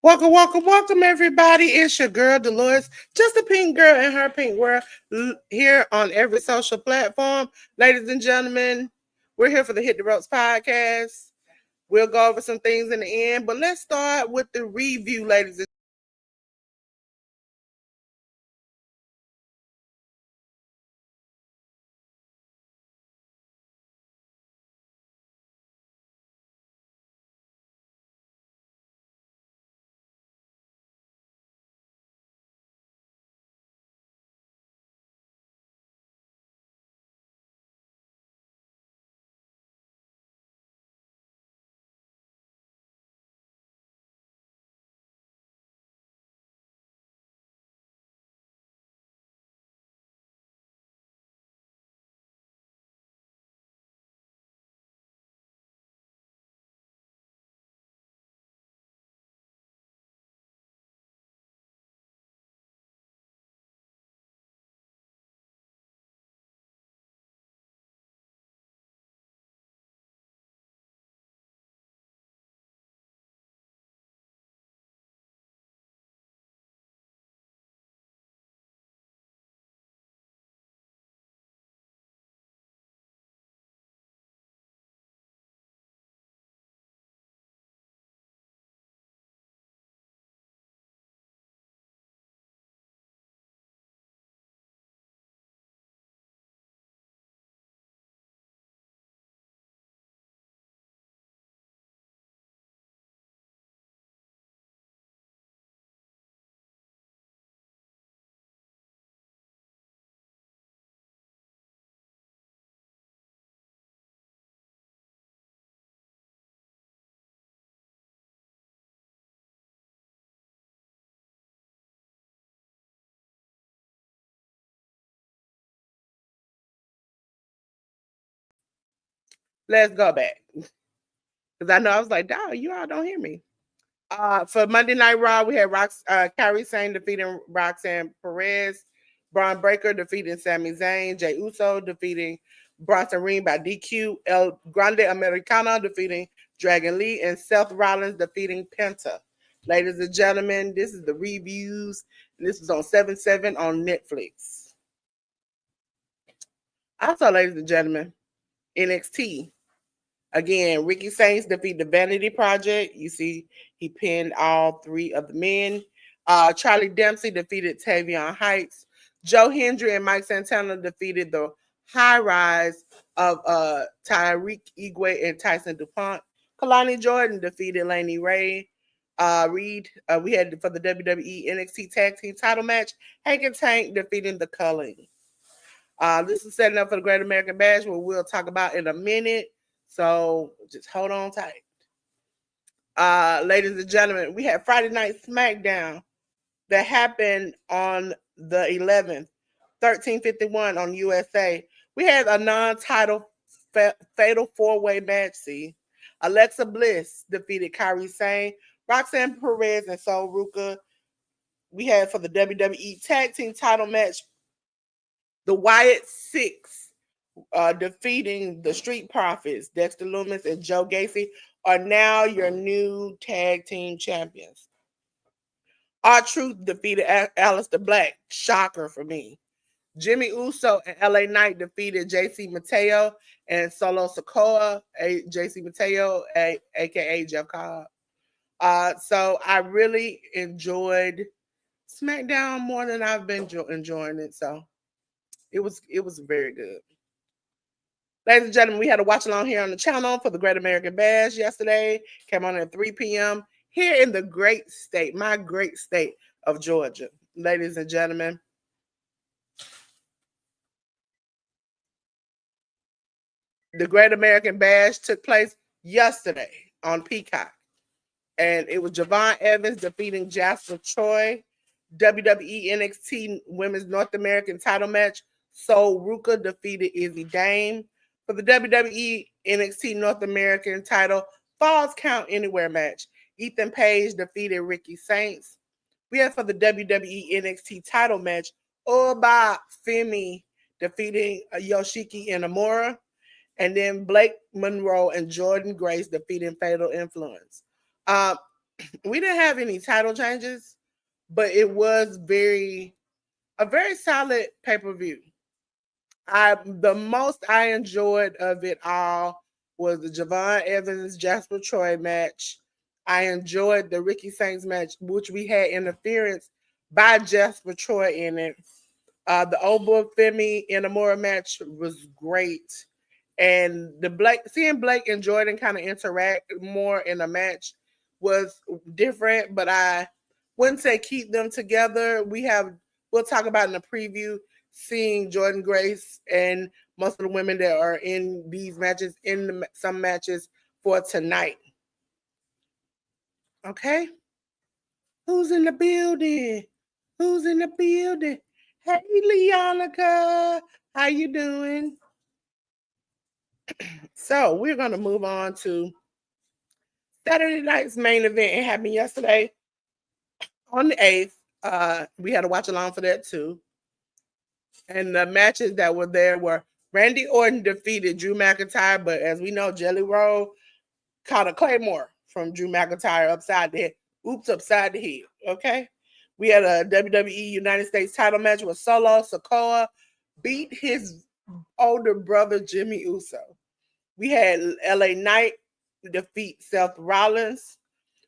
Welcome, welcome, welcome, everybody. It's your girl, Delores, just a pink girl in her pink world, here on every social platform. Ladies and gentlemen, we're here for the Hit the Ropes podcast. We'll go over some things in the end, but let's start with the review, ladies and let's go back. Because I know I was like, dog, you all don't hear me. For Monday Night Raw, we had Kairi Sane defeating Roxanne Perez, Braun Breaker defeating Sami Zayn, Jey Uso defeating Bronson Reed by DQ, El Grande Americano defeating Dragon Lee, and Seth Rollins defeating Penta. Ladies and gentlemen, this is the reviews. This is on 7/7 on Netflix. Also, ladies and gentlemen, NXT. Again, Ricky Saints defeat the Vanity Project. You see, he pinned all three of the men. Charlie Dempsey defeated Tavion Heights. Joe Hendry and Mike Santana defeated the High Rise of Tyreek Igwe and Tyson DuPont. Kalani Jordan defeated Laney Ray. Reed, we had for the WWE NXT Tag Team title match, Hank and Tank defeating the Culling. This is setting up for the Great American Bash, where we'll talk about in a minute. So just hold on tight. Ladies and gentlemen, we had Friday Night SmackDown that happened on the 11th, 1351 on USA. We had a non-title fatal four-way match. See, Alexa Bliss defeated Kairi Sane, Roxanne Perez, and Sol Ruka. We had for the WWE Tag Team title match, the Wyatt Six defeating the Street Profits. Dexter Lumis and Joe Gacy are now your new tag team champions. R-Truth defeated Aleister Black. Shocker for me. Jimmy Uso and LA Knight defeated JC Mateo and Solo Sikoa, JC Mateo, aka Jeff Cobb. So I really enjoyed SmackDown more than I've been enjoying it. So it was very good. Ladies and gentlemen, we had a watch along here on the channel for the Great American Bash yesterday. Came on at 3 p.m. here in the great state, my great state of Georgia. Ladies and gentlemen, the Great American Bash took place yesterday on Peacock. And it was Javon Evans defeating Jasper Troy. WWE NXT Women's North American title match, Sol Ruka defeated Izzy Dame. For the WWE NXT North American title Falls Count Anywhere match, Ethan Page defeated Ricky Saints. We had for the WWE NXT title match, Oba Femi defeating Yoshiki Inamura. And then Blake Monroe and Jordan Grace defeating Fatal Influence. We didn't have any title changes, but it was a very solid pay-per-view. The most I enjoyed of it all was the Javon Evans Jasper Troy match. I enjoyed the Ricky Saints match, which we had interference by Jasper Troy in it. The Oba Femi Inamura match was great. And seeing Blake and Jordan kind of interact more in a match was different, but I wouldn't say keep them together. We'll talk about in the preview, seeing Jordan Grace and most of the women that are in these matches, some matches for tonight. Okay? Who's in the building? Who's in the building? Hey, Leonica, how you doing? So we're going to move on to Saturday night's main event. It happened yesterday on the 8th. We had to watch along for that too. And the matches that were there were Randy Orton defeated Drew McIntyre, but as we know, Jelly Roll caught a Claymore from Drew McIntyre upside the head. Upside the head. Okay. We had a WWE United States title match with Solo Sikoa beat his older brother Jimmy Uso. We had LA Knight defeat Seth Rollins.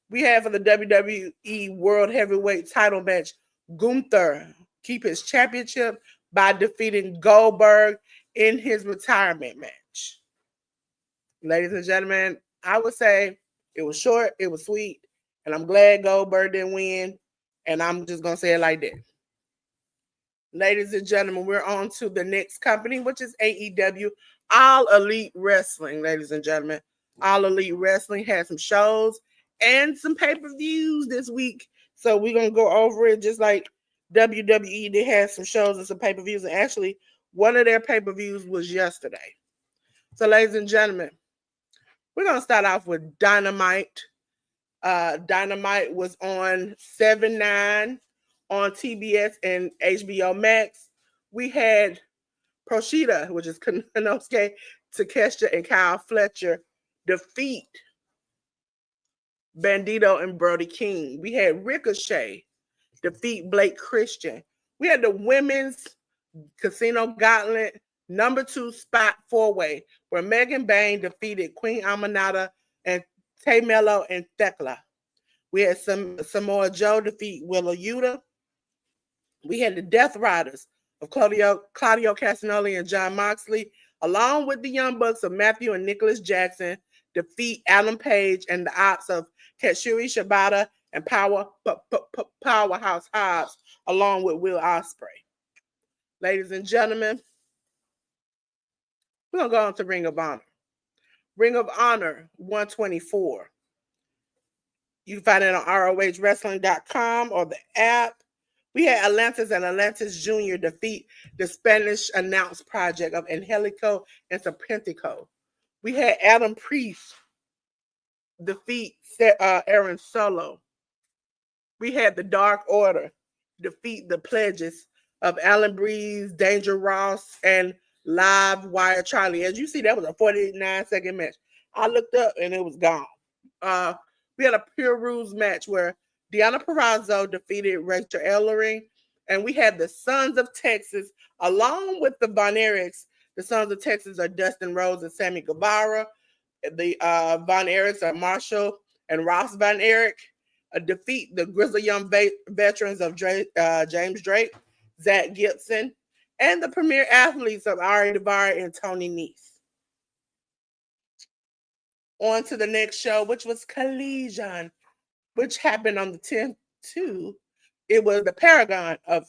We had for the WWE World Heavyweight title match, Gunther keep his championship by defeating Goldberg in his retirement match. Ladies and gentlemen, I would say it was short, it was sweet, and I'm glad Goldberg didn't win, and I'm just going to say it like that. Ladies and gentlemen, we're on to the next company, which is AEW, All Elite Wrestling, ladies and gentlemen. All Elite Wrestling had some shows and some pay-per-views this week. So we're going to go over it just like WWE. They had some shows and some pay-per-views. And actually, one of their pay-per-views was yesterday. So, ladies and gentlemen, we're going to start off with Dynamite. Dynamite was on 7/9 on TBS and HBO Max. We had Proshida, which is Konosuke Takeshita and Kyle Fletcher, defeat Bandito and Brody King. We had Ricochet defeat Blake Christian. We had the women's Casino Gauntlet number 2 spot 4-way where Megan Bain defeated Queen Aminata and Tay Mello and Thekla. We had Samoa Joe defeat Willa Yuta. We had the Death Riders of Claudio Castagnoli and Jon Moxley, along with the Young Bucks of Matthew and Nicholas Jackson, defeat Adam Page and the Ops of Katsuyori Shibata and Powerhouse Hobbs, along with Will Ospreay. Ladies and gentlemen, we're going to go on to Ring of Honor. Ring of Honor 124. You can find it on ROHWrestling.com or the app. We had Atlantis and Atlantis Jr. defeat the Spanish Announce Project of Angelico and Serpentico. We had Adam Priest defeat Aaron Solo. We had the Dark Order defeat the Pledges of Alan Breeze, Danger Ross, and Live Wire Charlie. As you see, that was a 49-second match. I looked up and it was gone. We had a Pure Rules match where Deonna Purrazzo defeated Rachel Ellering, and we had the Sons of Texas along with the Von Erichs. The Sons of Texas are Dustin Rhodes and Sammy Guevara. The Von Erichs are Marshall and Ross Von Erich. Defeat the Grizzly Young veterans of James Drake, Zach Gibson, and the premier athletes of Ari Daivari and Tony Nese. On to the next show, which was Collision, which happened on the 10th too. It was the Paragon of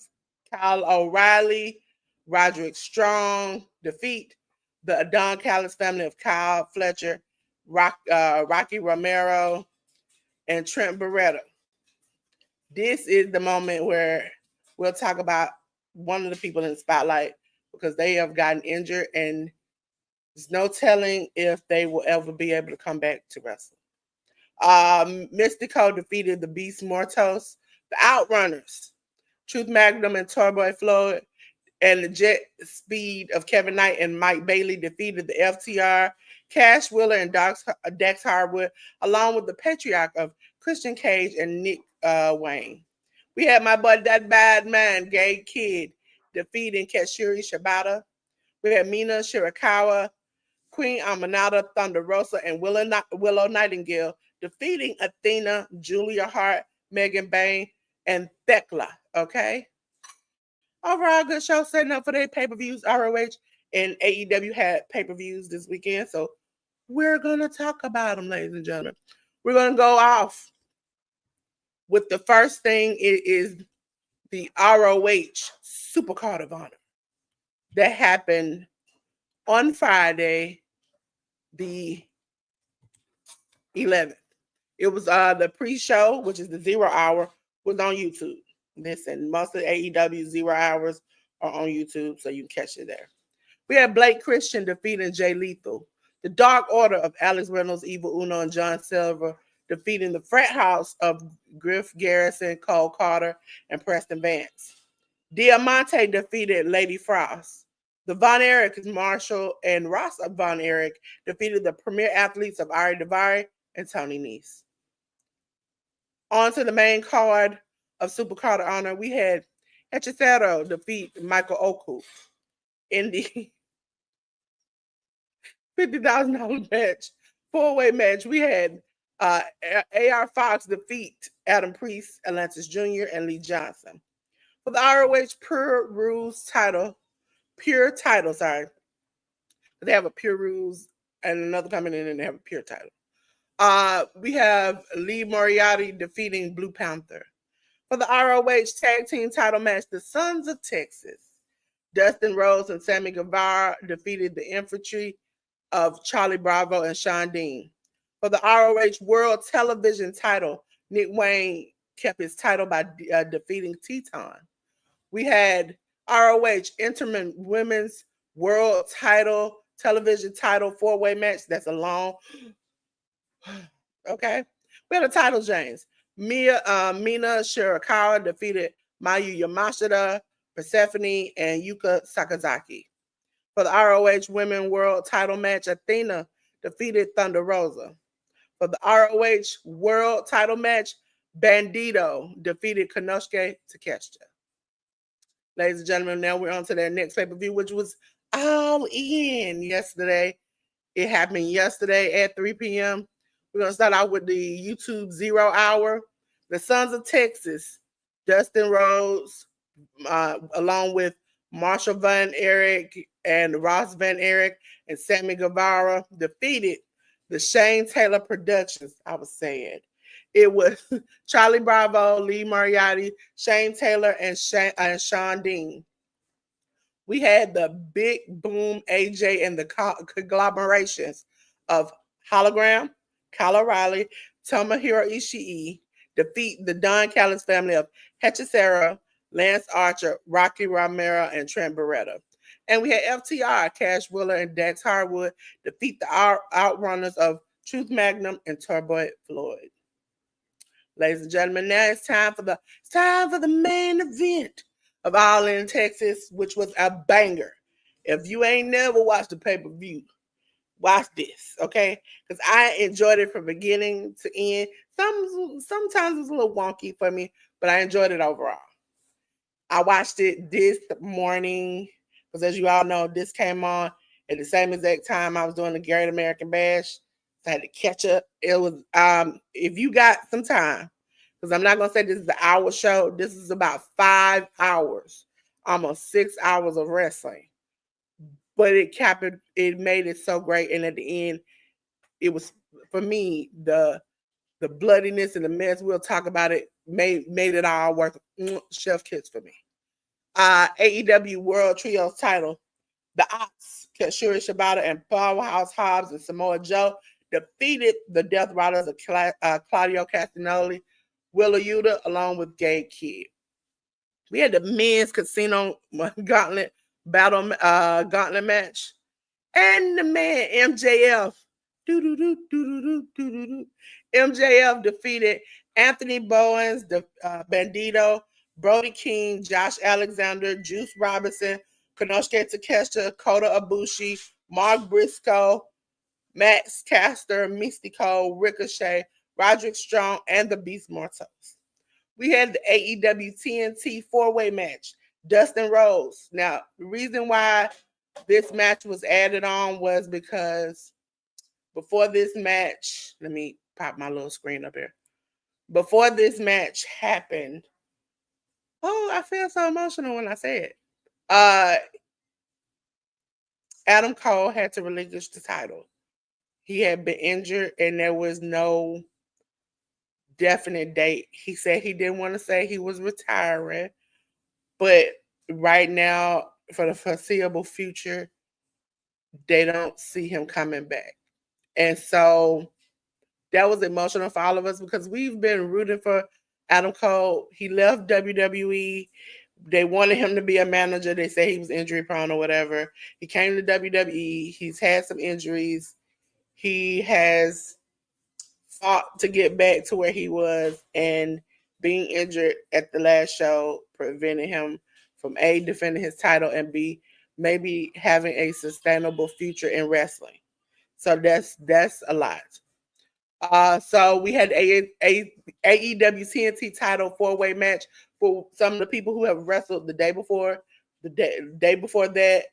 Kyle O'Reilly, Roderick Strong, defeat the Don Callis family of Kyle Fletcher, Rocky Romero, and Trent Beretta. This is the moment where we'll talk about one of the people in the spotlight because they have gotten injured and there's no telling if they will ever be able to come back to wrestle. Mystico defeated the Beast Mortos, the Outrunners, Truth Magnum and Turbo Floyd, and the Jet Speed of Kevin Knight and Mike Bailey defeated the FTR, Cash Wheeler and Dax Harwood, along with the Patriarch of Christian Cage and Nick Wayne. We had my buddy, that bad man, Gay Kid, defeating Katsuyori Shibata. We had Mina Shirakawa, Queen Aminata Thunder Rosa, and Willow Nightingale defeating Athena, Julia Hart, Megan Bain, and Thekla. Okay? Overall, good show setting up for their pay-per-views. ROH and AEW had pay-per-views this weekend, so we're going to talk about them, ladies and gentlemen. We're going to go off with the first thing. It is the ROH Supercard of Honor that happened on Friday, the 11th. It was the pre-show, which is the 0 hour, was on YouTube. Listen, most of AEW 0 hours are on YouTube, so you can catch it there. We had Blake Christian defeating Jay Lethal. The Dark Order of Alex Reynolds, Evil Uno, and John Silver defeating the Frat House of Griff Garrison, Cole Carter, and Preston Vance. Diamante defeated Lady Frost. The Von Erich, Marshall, and Ross of Von Erich defeated the premier athletes of Ari Daivari and Tony Nese. On to the main card of Supercard of Honor, we had Hechicero defeat Michael Oku in the $50,000 match, four-way match. We had AR Fox defeat Adam Priest, Atlantis Jr., and Lee Johnson. For the ROH Pure title, sorry. They have a Pure Rules and another coming in and they have a Pure title. We have Lee Moriarty defeating Blue Panther. For the ROH Tag Team title match, the Sons of Texas, Dustin Rhodes and Sammy Guevara defeated the Infantry of Charlie Bravo and Sean Dean. For the ROH World Television title, Nick Wayne kept his title by defeating Teton. We had ROH Interim Women's World Title, Television title, four-way match. That's a long. Okay. We had a title change. Mina Shirakawa defeated Mayu Yamashita, Persephone, and Yuka Sakazaki. For the ROH Women World Title match, Athena defeated Thunder Rosa. For the ROH World Title match, Bandito defeated Konosuke Takeshita. Ladies and gentlemen, now we're on to their next pay-per-view, which was All In yesterday. It happened yesterday at 3 p.m. We're going to start out with the YouTube 0 hour. The Sons of Texas, Dustin Rhodes, along with Marshall Van Erich and Ross Van Erich and Sammy Guevara, defeated the Shane Taylor Productions. I was saying it was Charlie Bravo, Lee Moriarty, Shane Taylor, and Sean Dean. We had the Big Boom AJ and the conglomerations of Hologram, Kyle O'Reilly, Tomohiro Ishii defeat the Don Callis family of Hechicero, Lance Archer, Rocky Romero, and Trent Beretta. And we had FTR, Cash Wheeler, and Dax Harwood defeat the Outrunners of Truth Magnum and Turbo Floyd. Ladies and gentlemen, now it's time for the main event of All In Texas, which was a banger. If you ain't never watched the pay-per-view, watch this, okay? Because I enjoyed it from beginning to end. Sometimes it was a little wonky for me, but I enjoyed it overall. I watched it this morning because, as you all know, this came on at the same exact time I was doing the Great American Bash. So I had to catch up. It was if you got some time, because I'm not gonna say this is an hour show. This is about 5 hours, almost 6 hours of wrestling. But it made it so great. And at the end, it was, for me, the bloodiness and the mess, we'll talk about it, made it all worth chef kiss for me. AEW World Trios title, the Ox, Katsuyori Shibata and Powerhouse Hobbs and Samoa Joe defeated the Death Riders of Claudio Castagnoli, Willa Yuta, along with Gabe Kidd. We had the men's casino gauntlet gauntlet match, and the man MJF. MJF defeated Anthony Bowens, the Bandito, Brody King, Josh Alexander, Juice Robinson, Konosuke Takeshita, Kota Ibushi, Mark Briscoe, Max Caster, Mystico, Ricochet, Roderick Strong, and the Beast Mortals. We had the AEW TNT four-way match, Dustin Rhodes. Now, the reason why this match was added on was because before this match, let me pop my little screen up here. Before this match happened, I feel so emotional when I say it. Adam Cole had to relinquish the title. He had been injured and there was no definite date. He said he didn't want to say he was retiring, but right now, for the foreseeable future, they don't see him coming back. And so that was emotional for all of us because we've been rooting for Adam Cole. He left WWE. They wanted him to be a manager. They say he was injury prone or whatever. He came to WWE. He's had some injuries. He has fought to get back to where he was, and being injured at the last show prevented him from A, defending his title, and B, maybe having a sustainable future in wrestling. So that's a lot. So we had AEW TNT title four-way match for some of the people who have wrestled the day before, the day before that,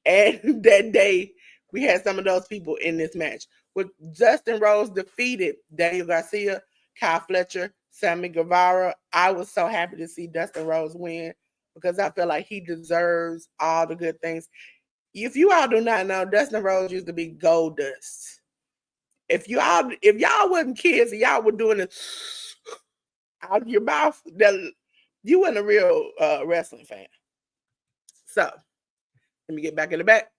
and that day we had some of those people in this match. With Dustin Rhodes defeated Daniel Garcia, Kyle Fletcher, Sammy Guevara. I was so happy to see Dustin Rhodes win because I feel like he deserves all the good things. If you all do not know, Dustin Rhodes used to be Gold Dust. If y'all wasn't kids and y'all were doing it out of your mouth, you weren't a real wrestling fan. So let me get back in the back.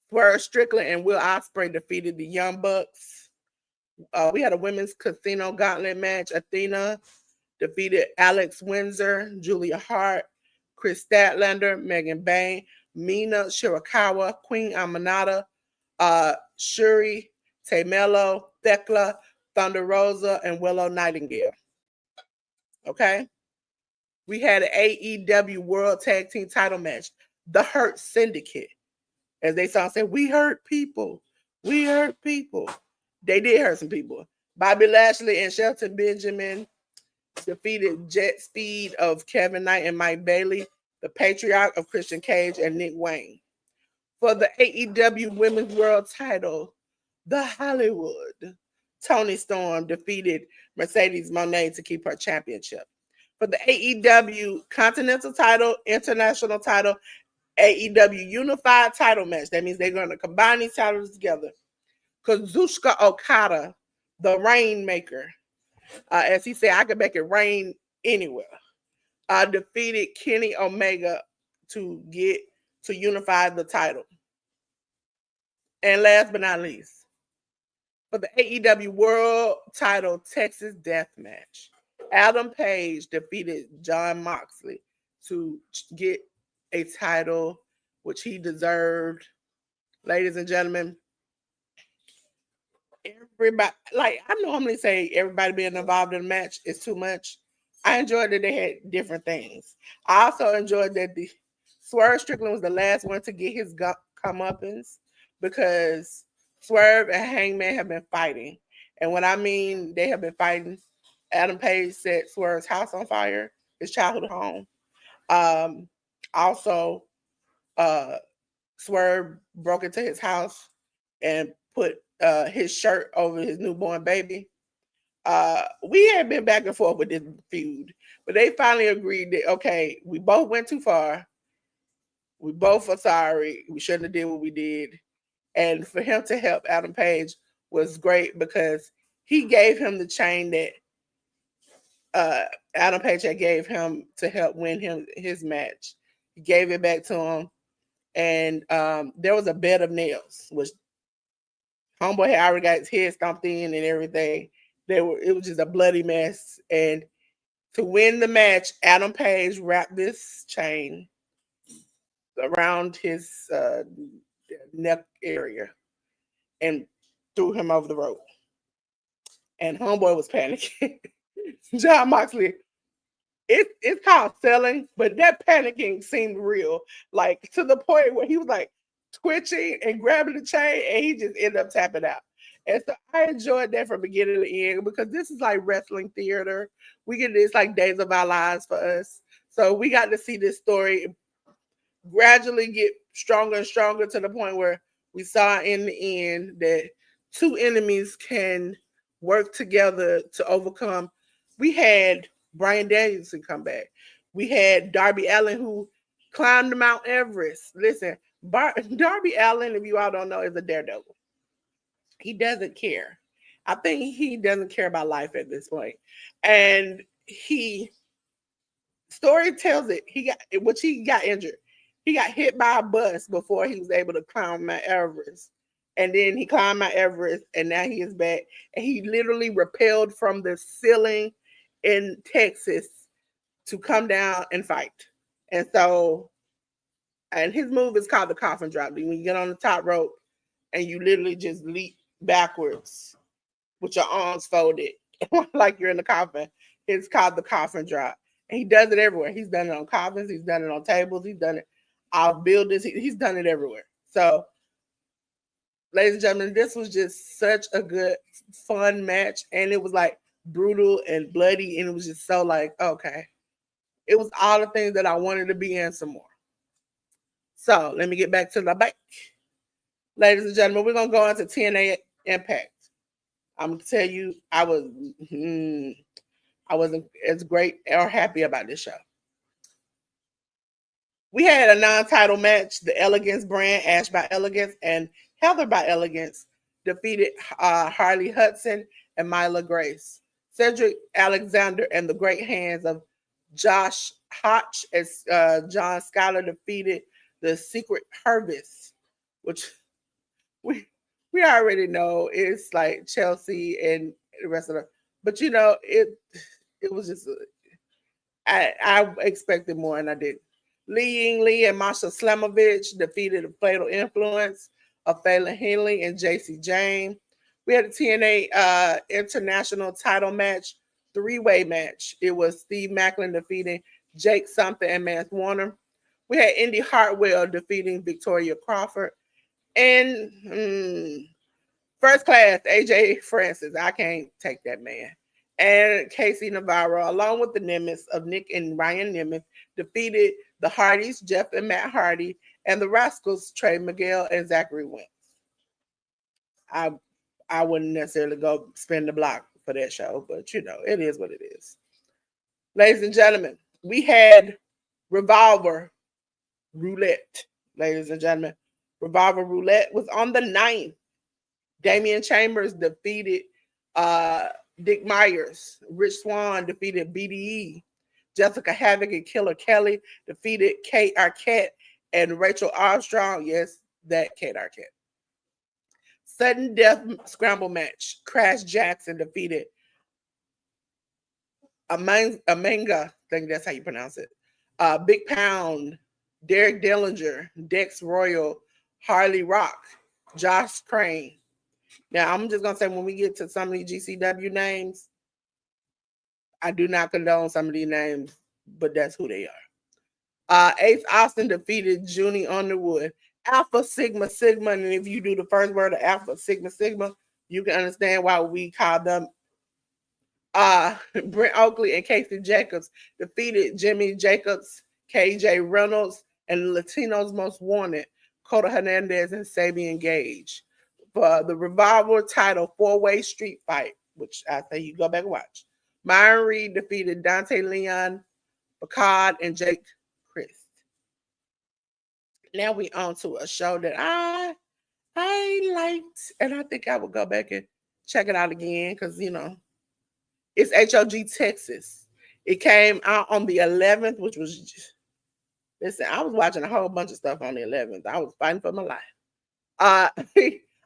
Swerve Strickland and Will Ospreay defeated the Young Bucks. We had a women's casino gauntlet match. Athena defeated Alex Windsor, Julia Hart, Chris Statlander, Megan Bain, Mina Shirakawa, Queen Aminata, Shuri, Tamelo, Thekla, Thunder Rosa, and Willow Nightingale. Okay? We had an AEW World Tag Team title match. The Hurt Syndicate. As they saw, say, we hurt people. We hurt people. They did hurt some people. Bobby Lashley and Shelton Benjamin defeated Jet Speed of Kevin Knight and Mike Bailey, the Patriarch of Christian Cage and Nick Wayne. For the AEW Women's World title, the Hollywood, Toni Storm defeated Mercedes Moné to keep her championship. For the AEW Continental title, International title, AEW Unified title match. That means they're going to combine these titles together. Kazuchika Okada, the Rainmaker, as he said, I could make it rain anywhere, defeated Kenny Omega to unify the title. And last but not least, for the AEW World title Texas Death Match, Adam Page defeated Jon Moxley to get a title which he deserved. Ladies and gentlemen, everybody, like I normally say, everybody being involved in a match is too much. I enjoyed that they had different things. I also enjoyed that the Swerve Strickland was the last one to get his comeuppance because Swerve and Hangman have been fighting. And when I mean they have been fighting, Adam Page set Swerve's house on fire, his childhood home. Also, Swerve broke into his house and put his shirt over his newborn baby. We had been back and forth with this feud, but they finally agreed that, okay, we both went too far. We both are sorry. We shouldn't have did what we did. And for him to help Adam Page was great because he gave him the chain that Adam Page had gave him to help win his match. He gave it back to him. And there was a bed of nails, which Homeboy had already got his head stomped in and everything. It was just a bloody mess. And to win the match, Adam Page wrapped this chain around his neck area and threw him over the rope. And Homeboy was panicking. John Moxley, it's called selling, but that panicking seemed real. Like to the point where he was like twitching and grabbing the chain, and he just ended up tapping out. And so I enjoyed that from beginning to end because this is like wrestling theater. We get this like Days of Our Lives for us. So we got to see this story gradually get stronger and stronger to the point where we saw in the end that two enemies can work together to overcome. We had Brian Danielson come back. We had Darby Allin who climbed Mount Everest. Listen, Darby Allin, if you all don't know, is a daredevil. He doesn't care. I think he doesn't care about life at this point. And story tells it, he got injured. He got hit by a bus before he was able to climb Mount Everest. And then he climbed Mount Everest, and now he is back. And he literally rappelled from the ceiling in Texas to come down and fight. And so, and his move is called the coffin drop. When you get on the top rope and you literally just leap backwards with your arms folded like you're in the coffin. It's called the coffin drop. And he does it everywhere. He's done it on coffins. He's done it on tables. He's done it on buildings. He's done it everywhere. So, ladies and gentlemen, this was just such a good, fun match. And it was like brutal and bloody. And it was just so like, okay. It was all the things that I wanted to be in some more. So, let me get back to the back. Ladies and gentlemen, we're going to go into TNA Impact. I'm going to tell you, I wasn't as great or happy about this show. We had a non-title match. The Elegance brand, Ash by Elegance and Heather by Elegance, defeated Harley Hudson and Myla Grace. Cedric Alexander and the great hands of Josh Hotch as John Schuyler defeated the Secret Harvest, which we already know it's like Chelsea and the rest of them. But you know, it was just I expected more and I didn't. Lee Ying Lee and Masha Slamovich defeated the Fatal Influence of Phelan Henley and JC Jane. We had a TNA international title match, three-way match. It was Steve Macklin defeating Jake Something and Mance Warner. We had Indy Hartwell defeating Victoria Crawford. And first class, AJ Francis. I can't take that man. And Casey Navarro, along with the Nimitz of Nick and Ryan Nimitz, defeated the Hardys, Jeff and Matt Hardy, and the Rascals, Trey Miguel and Zachary Wentz. I wouldn't necessarily go spin the block for that show, but you know, it is what it is. Ladies and gentlemen, we had Revolver Roulette. Ladies and gentlemen, Revolver Roulette was on the 9th. Damian Chambers defeated Dick Myers. Rich Swann defeated BDE. Jessica Havoc and Killer Kelly defeated Kate Arquette and Rachel Armstrong. Yes, that Kate Arquette. Sudden Death Scramble match. Crash Jackson defeated Amanga, I think that's how you pronounce it. Big Pound, Derek Dillinger, Dex Royal, Harley Rock, Josh Crane. Now, I'm just going to say when we get to some of these GCW names, I do not condone some of these names, but that's who they are. Ace Austin defeated Junie Underwood. Alpha Sigma Sigma, and if you do the first word of Alpha Sigma Sigma, you can understand why we call them. Brent Oakley and Casey Jacobs defeated Jimmy Jacobs, KJ Reynolds, and Latino's Most Wanted, Coda Hernandez and Sabian Gage, for the Revolver title 4-way street fight, which I say you go back and watch. Myron Reed defeated Dante Leon, Picard, and Jake Christ. Now we on to a show that I liked, and I think I will go back and check it out again because, you know, it's HOG Texas. It came out on the 11th, which was just, listen, I was watching a whole bunch of stuff on the 11th. I was fighting for my life.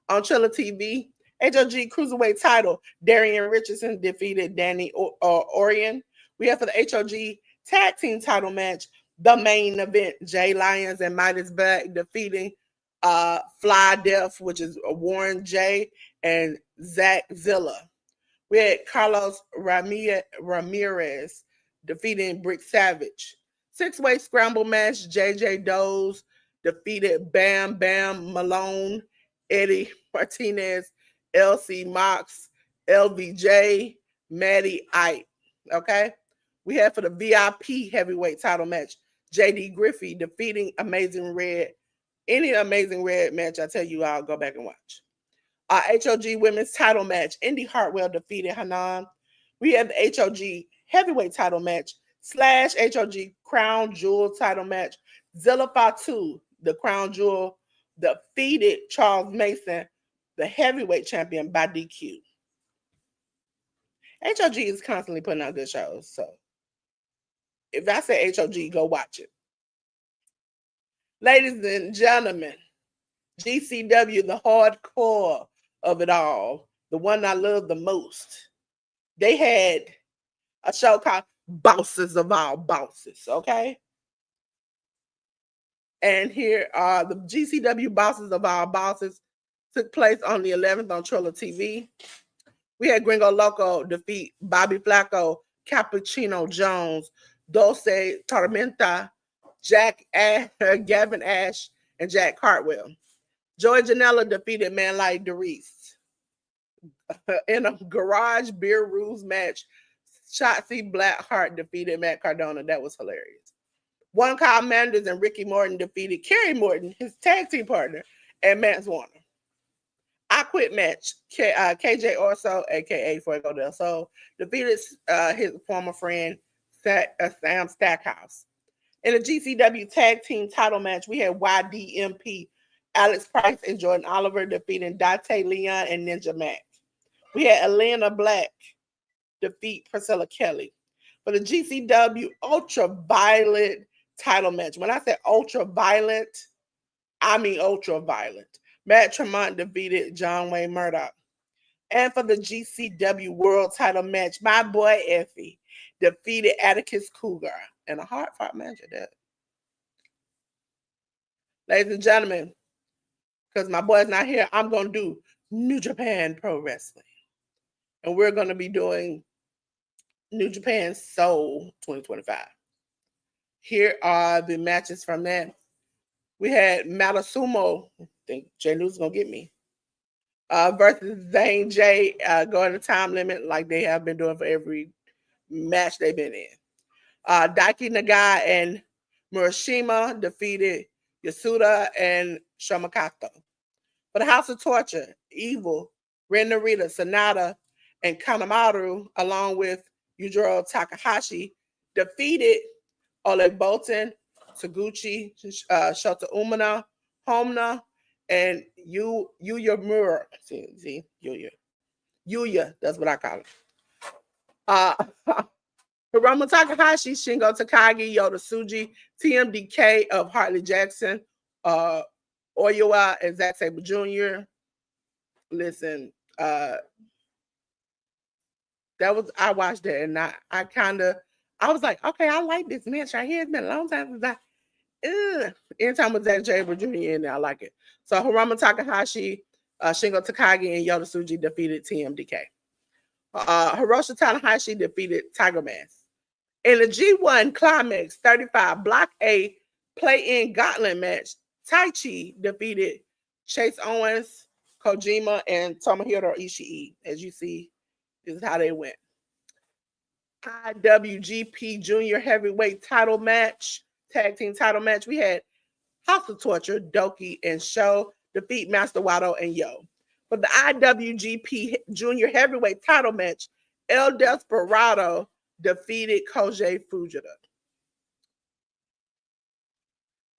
On Triller TV, HOG Cruiserweight title, Darian Richardson defeated Danny Orion. We have for the HOG Tag Team title match, the main event, Jay Lyons and Midas Black defeating Fly Death, which is Warren J and Zach Zilla. We had Carlos Ramirez defeating Brick Savage. Six-way scramble match, JJ Does defeated Bam Bam Malone, Eddie Martinez, LC Mox, LVJ, Maddie Ike. Okay? We have for the VIP heavyweight title match, JD Griffey defeating Amazing Red. Any Amazing Red match, I tell you, I'll go back and watch. HOG women's title match, Indy Hartwell defeated Hanan. We have the HOG heavyweight title match / HOG crown jewel title match. Zilla Fatu, the crown jewel, defeated Charles Mason, the heavyweight champion, by DQ. HOG is constantly putting out good shows, so if I say HOG, go watch it. Ladies and gentlemen, GCW, the hardcore of it all, the one I love the most. They had a show called Bosses of All Bosses, okay? And here are the GCW Bosses of All Bosses. Took place on the 11th on Triller TV. We had Gringo Loco defeat Bobby Flacco, Cappuccino Jones, Dulce Tormenta, Gavin Ash, and Jack Cartwell. Joey Janela defeated Man Like Derice. In a garage beer rules match, Shotzi Blackheart defeated Matt Cardona. That was hilarious. One Kyle Manders and Ricky Morton defeated Kerry Morton, his tag team partner, and Matt Warner. I Quit match, KJ Orso, a.k.a. Fuego del Sol, defeated his former friend, Sam Stackhouse. In the GCW tag team title match, we had YDMP, Alex Price and Jordan Oliver defeating Dante Leon and Ninja Mac. We had Elena Black defeat Priscilla Kelly. For the GCW Ultraviolet title match, when I say ultraviolet, I mean ultraviolet. Matt Tremont defeated John Wayne Murdoch. And for the GCW World title match, my boy Effie defeated Atticus Cougar in a hard-fought match at that. Ladies and gentlemen, because my boy's not here, I'm going to do New Japan Pro Wrestling. And we're going to be doing New Japan Soul 2025. Here are the matches from that. We had Matasumo, I think Jay Lewis going to get me, versus Zane J going to time limit like they have been doing for every match they've been in. Daiki Nagai and Murashima defeated Yasuda and Shamakato. For the House of Torture, Evil, Ren Narita, Sanada, and Kanemaru, along with Yujiro Takahashi, defeated Ole Bolton, Taguchi, Shota Umino, Homna, and Yuya Mura. See, Yuya, that's what I call it. Hiromu Takahashi, Shingo Takagi, Yoda Tsuji, TMDK of Hartley Jackson, Oyoa, and Zack Sabre Jr. Listen, I watched that and I was like, okay, I like this match right here. It's been a long time since anytime with Zack Sabre Jr. in there, I like it. So Hiromu Takahashi, Shingo Takagi, and Yoda Tsuji defeated TMDK. Hiroshi Tanahashi defeated Tiger Mask. In the G1 Climax 35 Block A play-in gauntlet match, Taichi defeated Chase Owens, Kojima, and Tomohiro Ishii. As you see, this is how they went. IWGP Junior Heavyweight title match, tag team title match. We had House of Torture, Doki, and Sho defeat Master Wato and Yo. For the IWGP Junior Heavyweight title match, El Desperado defeated Koji Fujita.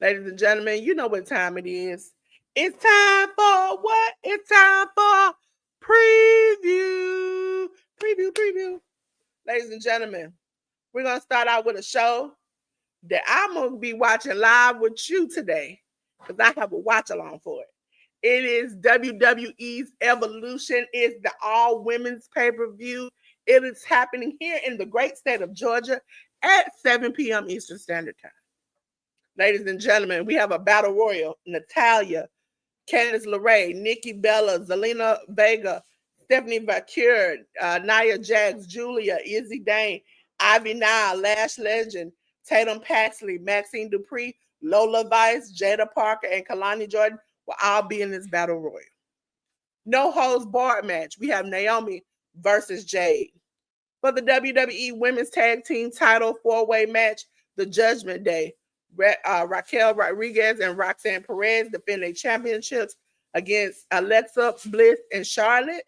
Ladies and gentlemen, you know what time it is. It's time for what? It's time for preview. Preview. Ladies and gentlemen, we're going to start out with a show that I'm going to be watching live with you today because I have a watch along for it. It is WWE's Evolution. It's the all women's pay-per-view. It is happening here in the great state of Georgia at 7 p.m. Eastern Standard Time. Ladies and gentlemen, we have a battle royal. Natalya, Candice LeRae, Nikki Bella, Zelina Vega, Stephanie Vaquer, Nia Jax, Julia, Izzy Dane, Ivy Nile, Lash Legend, Tatum Paxley, Maxine Dupree, Lola Vice, Jada Parker, and Kalani Jordan will all be in this battle royal. No holds barred match. We have Naomi versus Jade. For the WWE Women's Tag Team Title 4-way match, the Judgment Day, Raquel Rodriguez and Roxanne Perez defend their championships against Alexa Bliss and Charlotte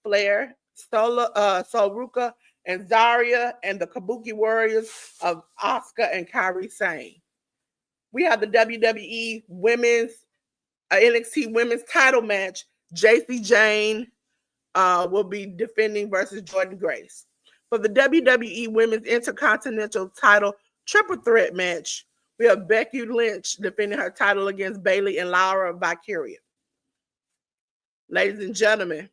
Flair, Soruka and Zarya, and the Kabuki Warriors of Asuka and Kairi Sane. We have the WWE Women's NXT Women's Title match. JC Jane will be defending versus Jordan Grace. For the WWE Women's Intercontinental Title Triple Threat match, we have Becky Lynch defending her title against Bayley and Laura Valkyria. Ladies and gentlemen,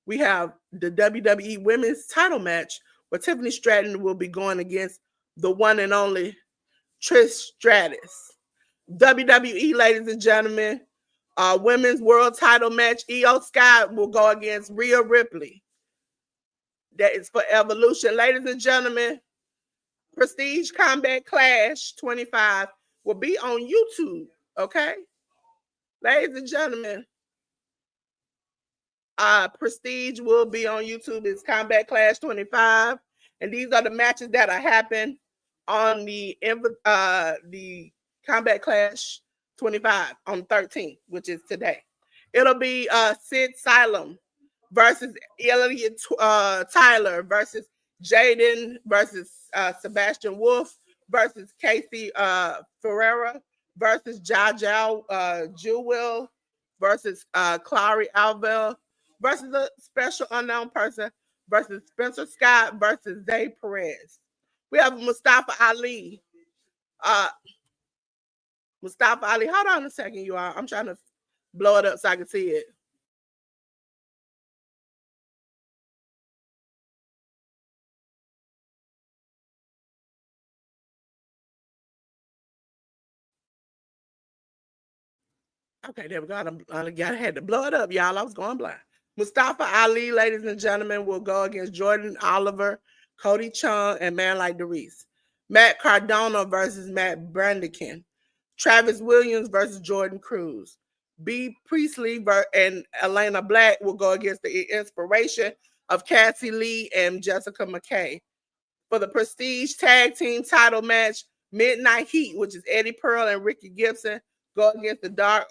we have the WWE Women's Title match where Tiffany Stratton will be going against the one and only Trish Stratus. WWE, ladies and gentlemen, Women's World Title match, Io Sky will go against Rhea Ripley. That is for Evolution. Ladies and gentlemen, Prestige Combat Clash 25 will be on YouTube, okay? Ladies and gentlemen, Prestige will be on YouTube. It's Combat Clash 25. And these are the matches that are happening on the Combat Clash 25 on 13th, which is today. It'll be Sid Salem versus Elliot Tyler versus Jaden versus Sebastian Wolf versus Casey Ferreira versus Jaja Jewel versus Clary Alvel versus a special unknown person versus Spencer Scott versus Zay Perez. We have Mustafa Ali. Mustafa Ali. Hold on a second, you all. I'm trying to blow it up so I can see it. Okay, there we go. I had to blow it up, y'all. I was going blind. Mustafa Ali, ladies and gentlemen, will go against Jordan Oliver, Cody Chung, and Man Like DeReese. Matt Cardona versus Matt Brandican. Travis Williams versus Jordan Cruz. B. Priestley and Elena Black will go against the inspiration of Cassie Lee and Jessica McKay. For the Prestige Tag Team title match, Midnight Heat, which is Eddie Pearl and Ricky Gibson, go against the Dark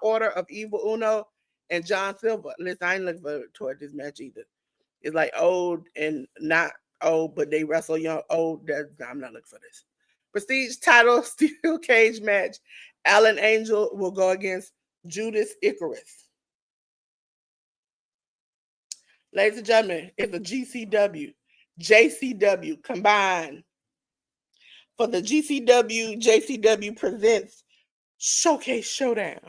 Order of Evil Uno and John Silver. Listen, I ain't looking forward toward this match either. It's like old and not old, but they wrestle young. Old, I'm not looking for this. Prestige title steel cage match. Alan Angel will go against Judas Icarus. Ladies and gentlemen, it's a GCW, JCW combined. For the GCW, JCW presents Showcase Showdown.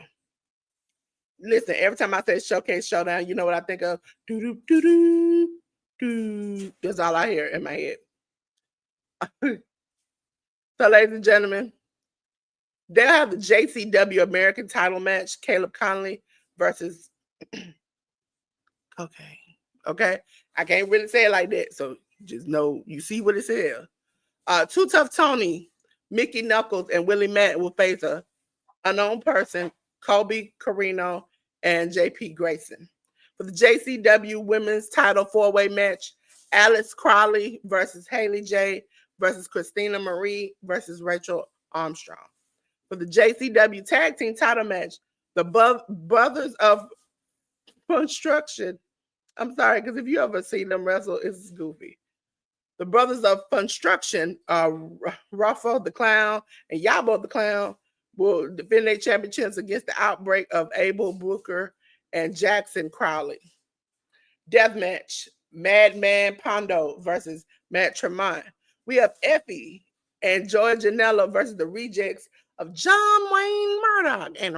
Listen, every time I say Showcase Showdown, you know what I think of? Do do do do do. That's all I hear in my head. So, ladies and gentlemen, they'll have the JCW American title match, Caleb Conley versus okay. I can't really say it like that, so just know you see what it says. Too Tough Tony, Mickey Knuckles, and Willie Matt will face a unknown person, Kobe Carino, and JP Grayson. For the JCW Women's Title 4-way match, Alice Crawley versus Haley J versus Christina Marie versus Rachel Armstrong. For the JCW Tag Team title match, the Brothers of Construction. I'm sorry, because if you ever seen them wrestle, it's goofy. The Brothers of Construction, Ruffo the Clown and Yabo the Clown, will defend their championships against the Outbreak of Abel Booker and Jackson Crowley. Deathmatch, Madman Pondo versus Matt Tremont. We have Effie and Joy Janela versus the Rejects of John Wayne Murdoch and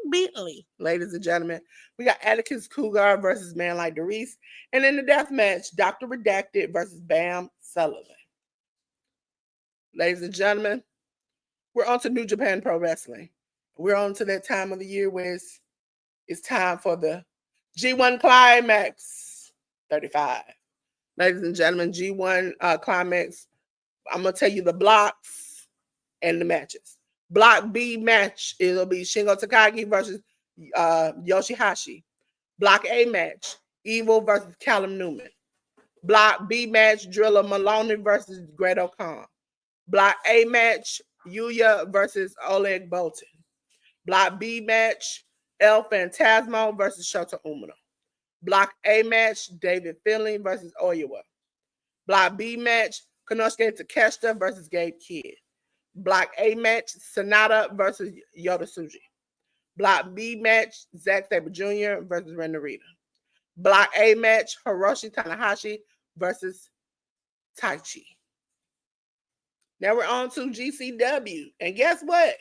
Bentley, ladies and gentlemen. We got Atticus Cougar versus Man Like Doris. And in the death match, Dr. Redacted versus Bam Sullivan. Ladies and gentlemen, we're on to New Japan Pro Wrestling. We're on to that time of the year where it's time for the G1 Climax 35. Ladies and gentlemen, G1 Climax, I'm going to tell you the blocks and the matches. Block B match, it'll be Shingo Takagi versus Yoshihashi. Block A match, Evil versus Callum Newman. Block B match, Driller Maloney versus Great Khan. Block A match, Yuya versus Oleg Boltin. Block B match, El Phantasmo versus Shota Umino. Block A match, David Finlay versus Oiwa. Block B match, Konosuke Takeshita versus Gabe Kidd. Block A match, Sonata versus Yota Tsuji. Block B match, Zack Sabre Jr. versus Ren Narita. Block A match, Hiroshi Tanahashi versus Taichi. Now we're on to GCW. And guess what?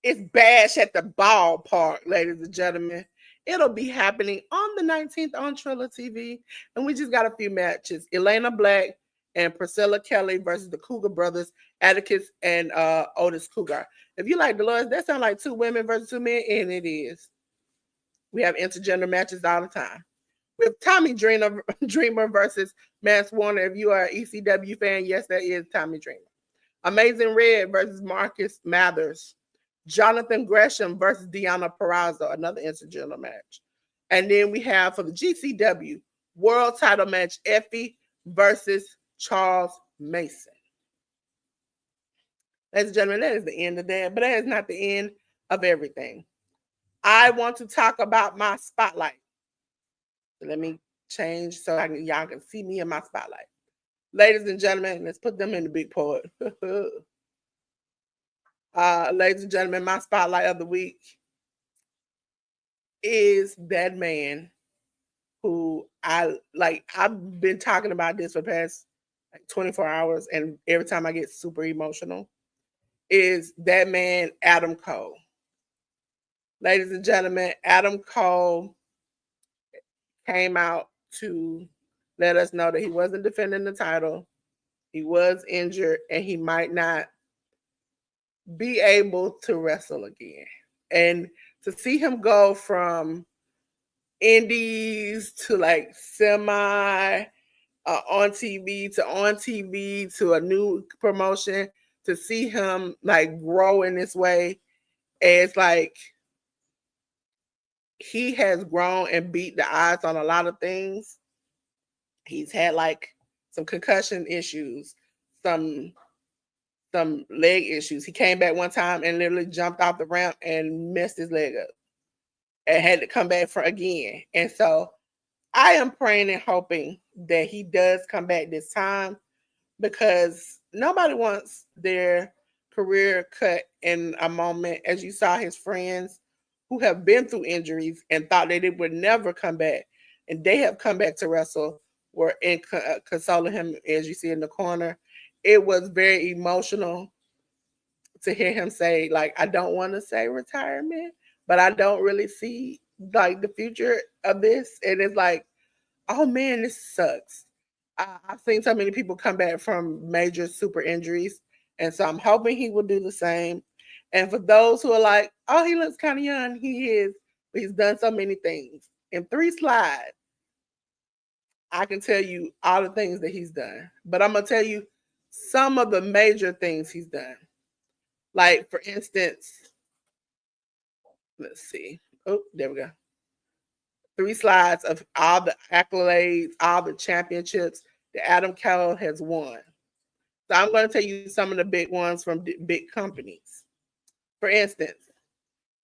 It's Bash at the Ballpark, ladies and gentlemen. It'll be happening on the 19th on Triller TV. And we just got a few matches. Elena Black and Priscilla Kelly versus the Cougar brothers, Atticus and Otis Cougar. If you like Delores, that sounds like two women versus two men, and it is. We have intergender matches all the time. We have Tommy Dreamer versus Mance Warner. If you are an ECW fan, yes, that is Tommy Dreamer. Amazing Red versus Marcus Mathers. Jonathan Gresham versus Deanna Purrazzo, another intergender match. And then we have for the GCW world title match, Effie versus Charles Mason. Ladies and gentlemen, that is the end of that, but that is not the end of everything. I want to talk about my spotlight. So let me change so y'all can see me in my spotlight. Ladies and gentlemen, let's put them in the big part. Ladies and gentlemen, my spotlight of the week is that man who I've been talking about this for the past 24 hours, and every time I get super emotional, is that man, Adam Cole. Ladies and gentlemen, Adam Cole came out to let us know that he wasn't defending the title. He was injured, and he might not be able to wrestle again. And to see him go from indies to like semi on TV to a new promotion, to see him like grow in this way, it's like he has grown and beat the odds on a lot of things. He's had like some concussion issues, some leg issues. He came back one time and literally jumped off the ramp and messed his leg up and had to come back for again. And so I am praying and hoping that he does come back this time, because nobody wants their career cut in a moment. As you saw his friends who have been through injuries and thought that it would never come back, and they have come back to wrestle, were consoling him, as you see in the corner. It was very emotional to hear him say, like, I don't want to say retirement, but I don't really see like the future of this. And it's like, oh man, this sucks. I've seen so many people come back from major super injuries. And so I'm hoping he will do the same. And for those who are like, oh, he looks kind of young, he is, but he's done so many things. In 3 slides, I can tell you all the things that he's done. But I'm going to tell you some of the major things he's done. Like, for instance, let's see. Oh, there we go. 3 slides of all the accolades, all the championships that Adam Cole has won. So I'm going to tell you some of the big ones from big companies. For instance,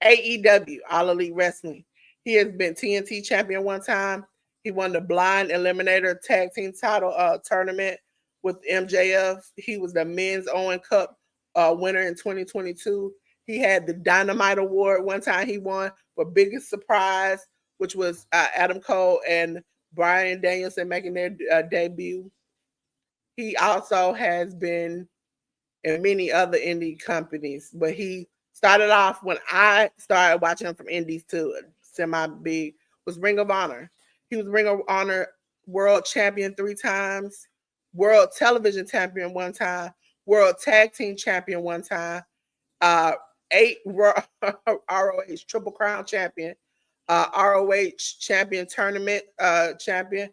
AEW, All Elite Wrestling. He has been TNT champion one time. He won the Blind Eliminator Tag Team title tournament with MJF. He was the Men's Owen Cup winner in 2022. He had the Dynamite Award one time he won for Biggest Surprise, which was Adam Cole and Bryan Danielson making their debut. He also has been in many other indie companies, but he Started off when I started watching him from Indies to semi big was Ring of Honor. He was Ring of Honor world champion 3 times, world television champion 1 time, world tag team champion 1 time, uh, 8 ROH Triple Crown champion, ROH champion tournament champion,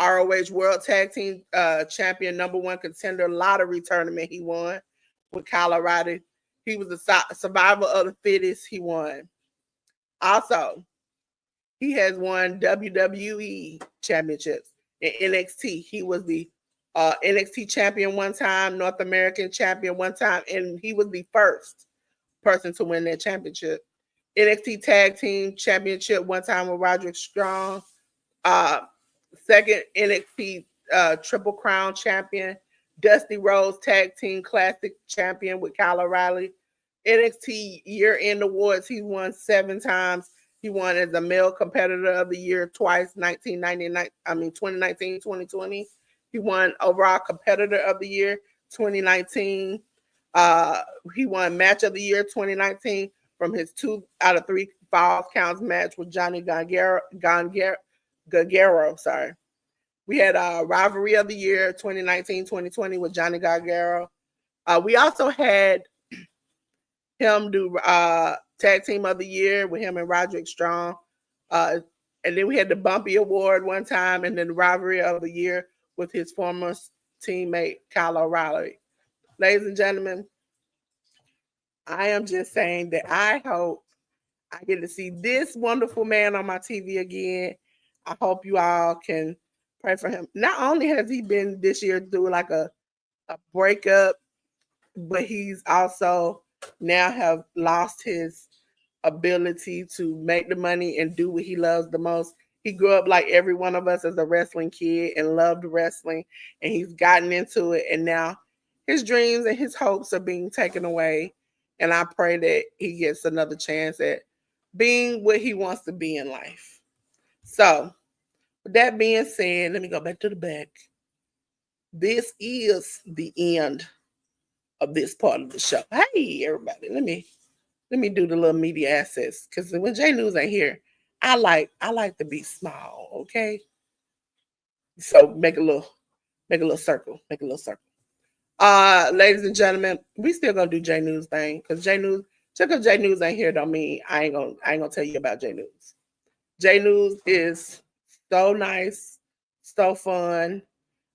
ROH World Tag Team champion, #1 contender lottery tournament he won with Colorado. He was a survivor of the fittest. He won. Also, he has won WWE championships in NXT. He was the NXT champion 1 time, North American champion 1 time, and he was the first person to win that championship. NXT Tag Team Championship 1 time with Roderick Strong. Second NXT Triple Crown champion. Dusty Rhodes Tag Team Classic champion with Kyle O'Reilly. NXT Year-End Awards, he won 7 times. He won as a male competitor of the year twice, 2019, 2020. He won overall competitor of the year, 2019. He won match of the year, 2019, from his 2 out of 3 falls counts match with Johnny Gargano. Sorry. We had rivalry of the year, 2019, 2020 with Johnny Gargano. We also had him do tag team of the year with him and Roderick Strong. And then we had the Bumpy Award 1 time, and then the rivalry of the year with his former teammate, Kyle O'Reilly. Ladies and gentlemen, I am just saying that I hope I get to see this wonderful man on my TV again. I hope you all can pray for him. Not only has he been this year through like a breakup, but he's also now have lost his ability to make the money and do what he loves the most. He grew up like every one of us as a wrestling kid and loved wrestling, and he's gotten into it, and now his dreams and his hopes are being taken away. And I pray that he gets another chance at being what he wants to be in life. So, with that being said, let me go back to the back. This is the end of this part of the show. Hey, everybody, let me do the little media assets, because when J News ain't here, I like to be small. Okay, so make a little circle. Make a little circle. Ladies and gentlemen, we still gonna do J News thing, because J News, just because J News ain't here don't mean I ain't gonna tell you about J News. J News is so nice, so fun.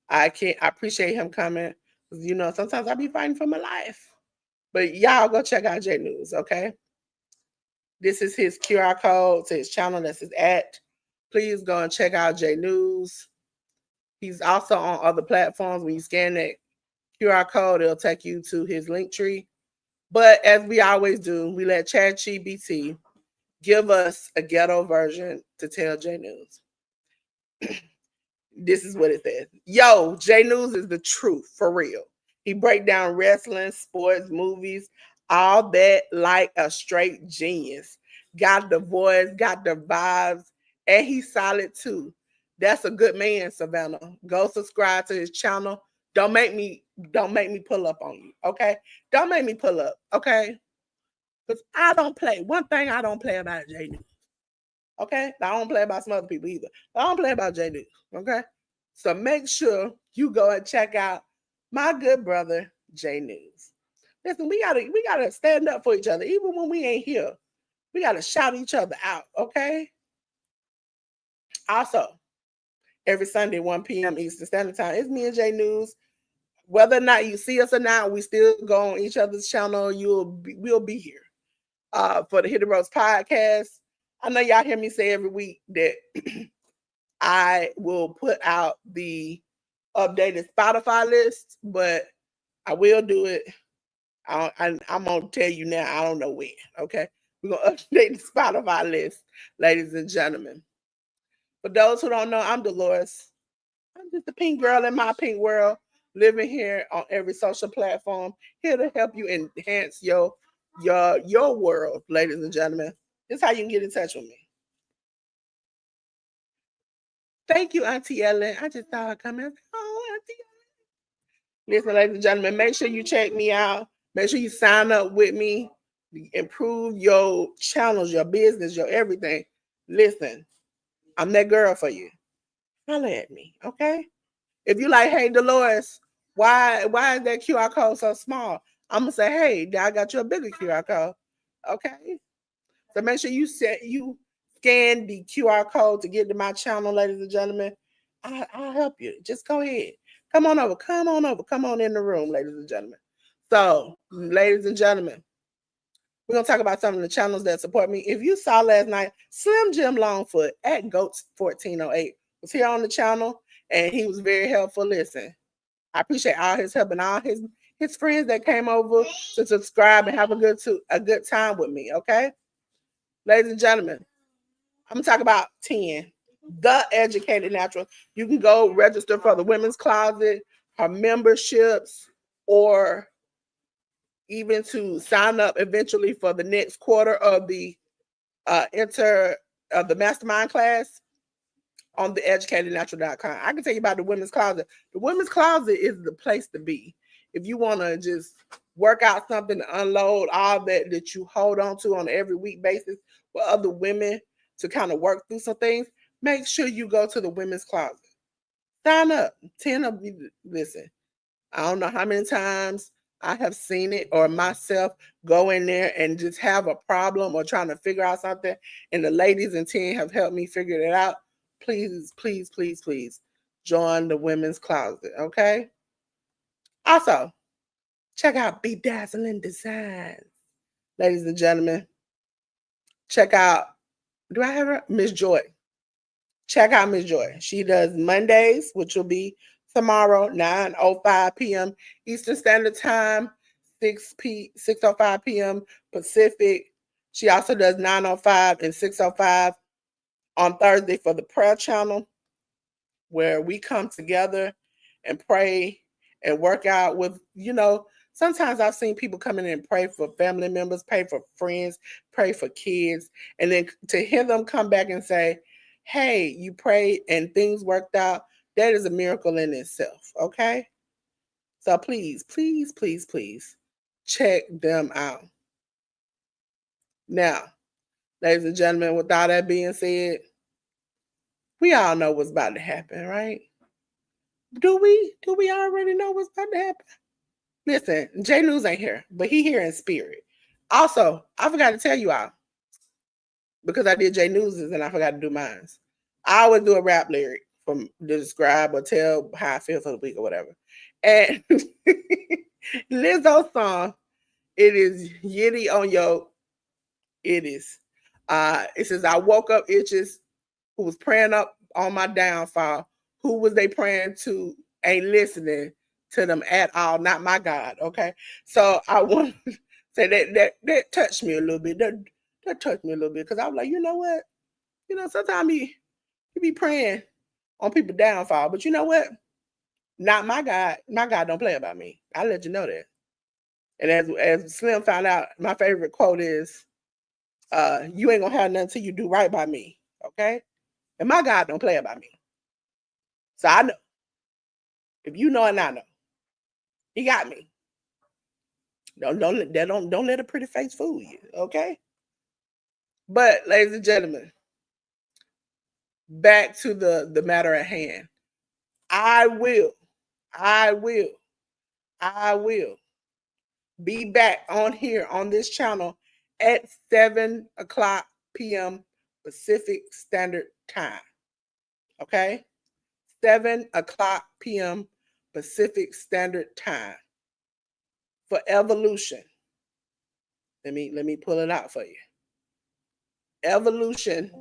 I appreciate him coming. You know, sometimes I be fighting for my life. But y'all go check out J News, okay? This is his QR code to his channel. That's his @ Please go and check out J News. He's also on other platforms. When you scan that QR code, it'll take you to his link tree. But as we always do, we let ChatGPT give us a ghetto version to tell J News. This is what it says. Yo, J News is the truth, for real. He break down wrestling, sports, movies, all that like a straight genius. Got the voice, got the vibes, and he's solid too. That's a good man, Savannah. Go subscribe to his channel. Don't make me pull up on you, okay? Don't make me pull up, okay? Because I don't play. One thing I don't play about J News. Okay? I don't play about some other people either. I don't play about J News. Okay? So make sure you go and check out my good brother, J News. Listen, we gotta stand up for each other. Even when we ain't here, we gotta shout each other out, okay? Also, every Sunday, 1 p.m. Eastern Standard Time, it's me and J News. Whether or not you see us or not, we still go on each other's channel. We'll be here. For the Hit the Ropes podcast. I know y'all hear me say every week that I will put out the updated Spotify list, but I will do it. I'm gonna tell you now. I don't know when. Okay, we're gonna update the Spotify list, ladies and gentlemen. For those who don't know, I'm Delores. I'm just a pink girl in my pink world, living here on every social platform, here to help you enhance your world, ladies and gentlemen. This is how you can get in touch with me. Thank you, Auntie Ellen. I just saw her coming. Oh, Auntie Ellen. Listen, ladies and gentlemen, make sure you check me out. Make sure you sign up with me improve your channels, your business, your everything, listen, I'm that girl for you. Holler at me, okay? If you like, hey, Delores, why is that QR code so small? I'm gonna say, hey, I got you a bigger QR code, okay? So make sure you scan the QR code to get to my channel, ladies and gentlemen. I'll help you. Just go ahead. Come on over. Come on over. Come on in the room, ladies and gentlemen. So, ladies and gentlemen, we're gonna talk about some of the channels that support me. If you saw last night, Slim Jim Longfoot at Goats 1408 was here on the channel, and he was very helpful. Listen, I appreciate all his help and all his friends that came over to subscribe and have a good time with me. Okay, ladies and gentlemen, I'm gonna talk about 10. The Educated Natural. You can go register for the Women's Closet, her memberships, or even to sign up eventually for the next quarter of the the mastermind class on the educatednatural.com. I can tell you about the Women's Closet. The Women's Closet is the place to be. If you want to just work out something to unload all that you hold on to on an every week basis with other women to kind of work through some things, make sure you go to the Women's Closet. Sign up. 10 of you, listen, I don't know how many times I have seen it or myself go in there and just have a problem or trying to figure out something, and the ladies in 10 have helped me figure it out. Please, please, please, please join the Women's Closet, okay? Also, check out Bedazzling Designs. Ladies and gentlemen, check out, do I have her? Miss Joy. Check out Miss Joy. She does Mondays, which will be tomorrow, 9:05 p.m. Eastern Standard Time, 6:05 p.m. Pacific. She also does 9:05 and 6:05 on Thursday for the prayer channel, where we come together and pray and work out with, sometimes I've seen people come in and pray for family members, pray for friends, pray for kids, and then to hear them come back and say, hey, you prayed and things worked out, that is a miracle in itself, okay? So please, please, please, please check them out. Now, ladies and gentlemen, with all that being said, we all know what's about to happen, right? Do we already know what's about to happen? Listen, J News ain't here, but he here in spirit. Also, I forgot to tell you all, because I did J News's and I forgot to do mine. I always do a rap lyric to describe or tell how I feel for the week or whatever. And Lizzo's song, it is Yitty on Yo. It is. It says, I woke up itches who was praying up on my downfall. Who was they praying to? Ain't listening to them at all. Not my God. Okay. So I want to say that touched me a little bit. That touched me a little bit, because I was like, you know what? Sometimes you be praying on people downfall, but you know what? Not my God. My God don't play about me. I'll let you know that. And as Slim found out, my favorite quote is, you ain't gonna have nothing till you do right by me. Okay? And my God don't play about me. So I know. If you know and I know, he got me. Don't let a pretty face fool you, okay? But ladies and gentlemen, back to the matter at hand. I will be back on here on this channel at 7:00 p.m. Pacific Standard Time. Okay? 7:00 p.m. Pacific Standard Time for Evolution. Let me pull it out for you. Evolution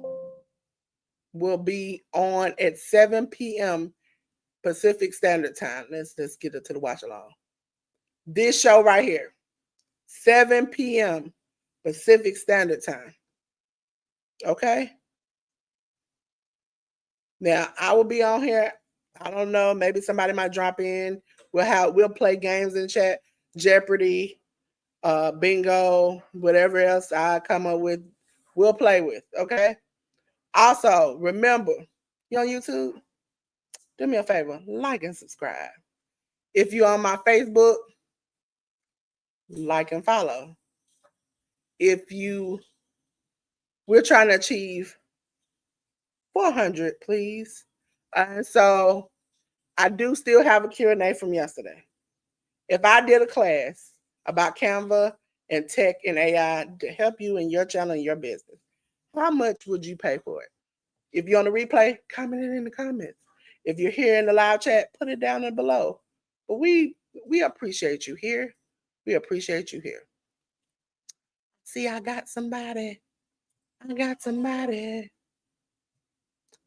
will be on at 7 p.m. Pacific Standard Time. Let's get it to the watch along. This show right here, 7 p.m. Pacific Standard Time. Okay? Now, I will be on here. I don't know. Maybe somebody might drop in. We'll play games in chat. Jeopardy, bingo, whatever else I come up with, we'll play with. Okay? Also, remember, you on YouTube? Do me a favor, like and subscribe. If you're on my Facebook, like and follow. we're trying to achieve 400, please. So I do still have a Q&A from yesterday. If I did a class about Canva and tech and AI to help you in your channel and your business, how much would you pay for it? If you're on the replay, comment it in the comments. If you're here in the live chat, put it down below. But we appreciate you here. We appreciate you here. See, I got somebody.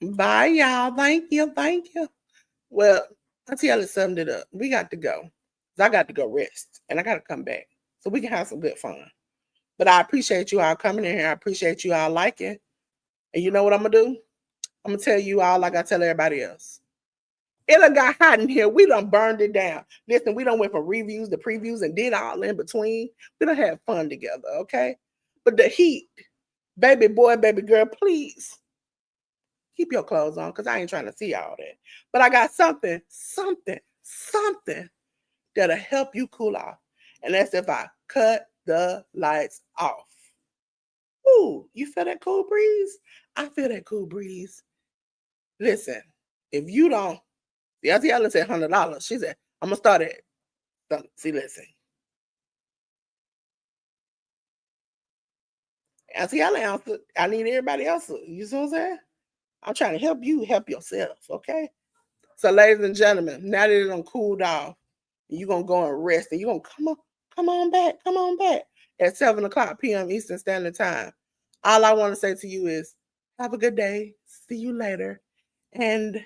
Bye, y'all. Thank you. Well, Auntie Ellis summed it up. We got to go. I got to go rest. And I got to come back so we can have some good fun. But I appreciate you all coming in here. I appreciate you all liking. And you know what I'm going to do? I'm going to tell you all like I tell everybody else. It done got hot in here. We done burned it down. Listen, we done went from reviews to previews and did all in between. We done had fun together, okay? But the heat, baby boy, baby girl, please keep your clothes on because I ain't trying to see all that. But I got something that'll help you cool off. And that's if I cut the lights off. Ooh, you feel that cool breeze? I feel that cool breeze. Listen, if you don't, the Auntie Ellen said $100. She said, I'm going to start at, see, listen. Auntie Ellen answered, I need everybody else. You see what I'm saying? I'm trying to help you help yourself, okay? So, ladies and gentlemen, now that it done cooled off, you're going to go and rest, and you're going to come on back at 7 o'clock p.m. Eastern Standard Time. All I want to say to you is, have a good day. See you later. And